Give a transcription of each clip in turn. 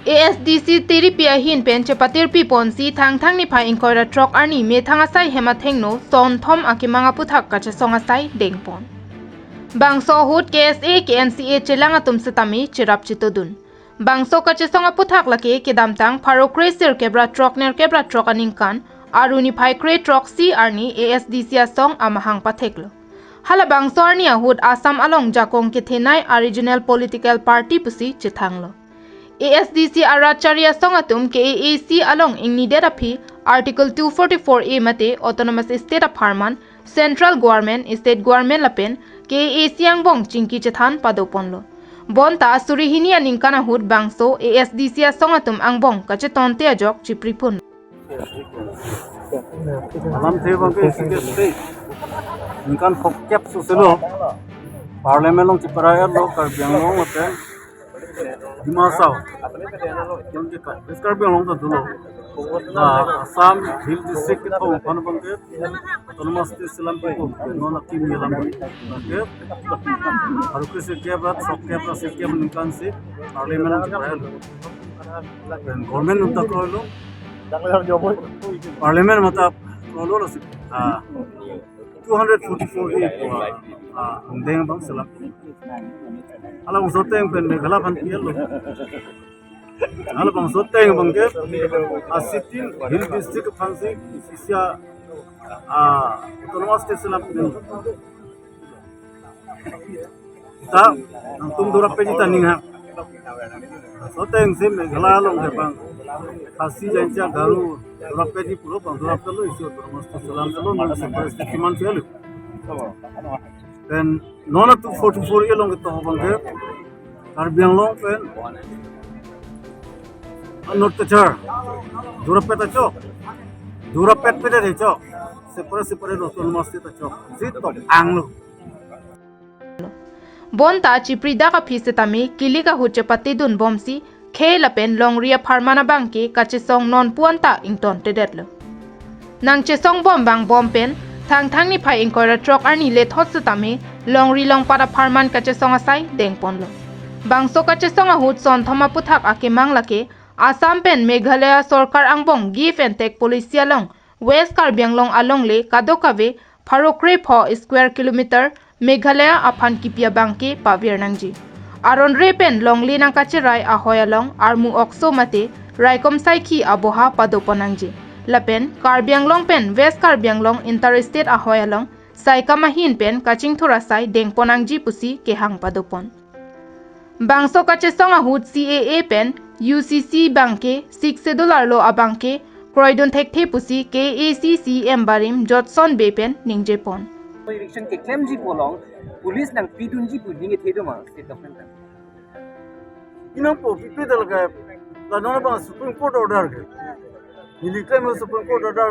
ASDC tiripia hin pen chepatir pi ponsi thang ni phai inkoira trok arni methang asai hemathengno son thom akemang aputhak kachesong asai dengpon. Bangso hut KSA KNCA chelanga tumsetami chirap chitodun. Bangso kachesong aputhak lake kedamtang pharokre sir kebra trok ner kebra trok aningkan aruni phai kre trok si arni ASDC asong amahang patheklo. Hala bangso arni ahut Assam along jakong kethenai original political party pusi chithanglo. ASDC chari asong atum KAC along ingni derapi Article 244A mate Autonomous State of Harman Central Government State Government lapen KAC angbong chingki chethan padoponlo. Bonta surihini aningkana hut bangso ASDC asong atum angbong kachetonte ajok chipripun. Alam tebang ke sikit ingkan fokyap suselo parlemen long ciparaya lo karbiang long lapen dimasau yang kita karbiang long tu dulu nah Assam Hill District kita umpan bangkit autonomous state selam itu non aktif milam bangkit harus sekian berat fokyap sekian meningkan si parlemen long ciparaya lo dan government untuk lo parlemen mata lo lo sih 244 deng bang selam ala bang soteng pen meghala pan pielo ala bang soteng bang ke asitin hill district phansi sisia autonomous state selam ta tum dura pe jita ninga soteng sim meghala long ke bang asi jancha garu dura pe di pulo bang dura pe lo isi autonomous state selam lo nang separate kiman pielo dan nona 244 ilong itu bangke karbiang long pen anot kejar durapet aco durapet pede deco separe autonomous state aco zito anglo Bonta chiprida ka phisetami kilika huchepati dun bomsi khelapen longria pharmana bangke kachesong non puanta ington tedetlo nang chesong bang bompen thang ni phai inkoira trok arni le thotsetami longri long para pharman kachesong asai dengponlo bangso kachesong ahut son thoma puthak akemang lake Assam pen Meghalaya Sarkar angbong give and take policy along West Karbiang long along le kadokave pharokre pho square kilometer Meghalaya aphan kipia bangke pavir nangji aron repen longli nang kacherai ahoyalong armu okso mate raikom saiki aboha padoponangji lapen Karbiang long pen West Karbiang long interstate ahoyalong saikamahin pen kaching thorasai dengponangji pusi kehang padopon bangso kachesong ahut CAA pen UCC bangke $6 lo abangke kroidon thekte pusi KACC embarim Jotson bepen ningjepon election ke claim ji polong police nang pidun ji puding e thedo ma state government inang po pipidal ka la nona bang supreme court order ke ini claim supreme court order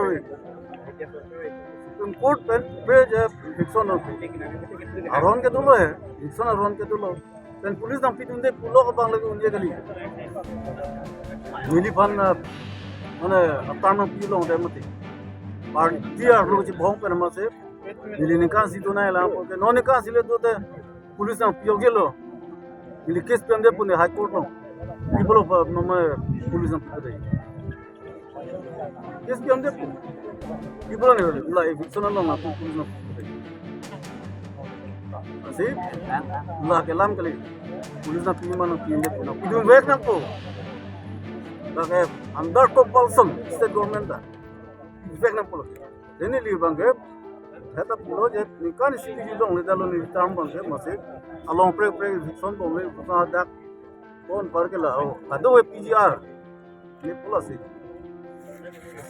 supreme court pen page fiction aron ke dulu hai fiction aron ke dulu dan police nang pidun de pulo ka bang lagi unje kali ini pan mana atana pilong de mati par dia lo ji bhong per ma se ini nikan situ na la ke non nikan sile to te police nang pioge lo ini case pende pune high court lo people of mama police nang pide case pende pu people ne la fiction lo na police nang asi la ke lam kali police nang pide man pide pu na pide wek nang po la under compulsion state government da wek nang po deni li bangke heta pulo je nikan sigi jong le dalo ni tam bangke masih along pre fiction bong le ka dak kon par ke la ado PGR ni pulo si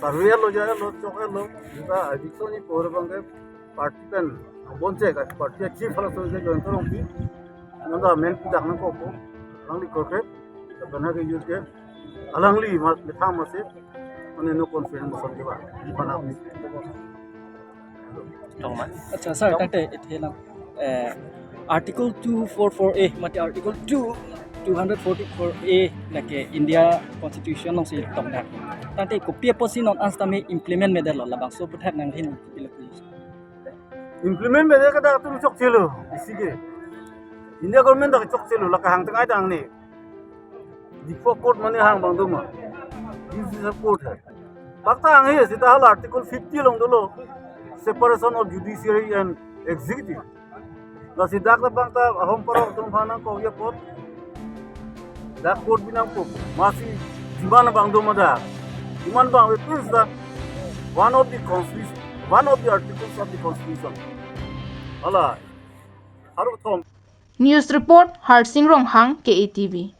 survey lo jaya lo choke lo ka fiction ni por bangke party pen bonche ka party chief hala so je join torong pi nanda men pi dak na ko ko langli ko ke bana ke use ke alangli methang masih ane no confidence mo ke ba bana अच्छा सर तटे इथेला article 244A मते article 244A लके India constitution नं से तोंदा तटे कॉपी पोसी नॉन अंस्तामे इंप्लीमेंट मेदल लबा सो पुथाक नंग हिन implement me ka da tu chok chelo isige india government da chok chelo la ka hang tangai dang ni Default court money hang bang duma. This is a court hai. Bakta hang hai sita hal article 50 long dolo separation of judiciary and executive. La sidak la bangta ahom paro tum phana ko ye court. That court binang ko masi dimana bang duma da. Diman bang it is the one of the constitution, one of the articles of the constitution. Allah. Haru thom. News report Harsing Ronghang KATV.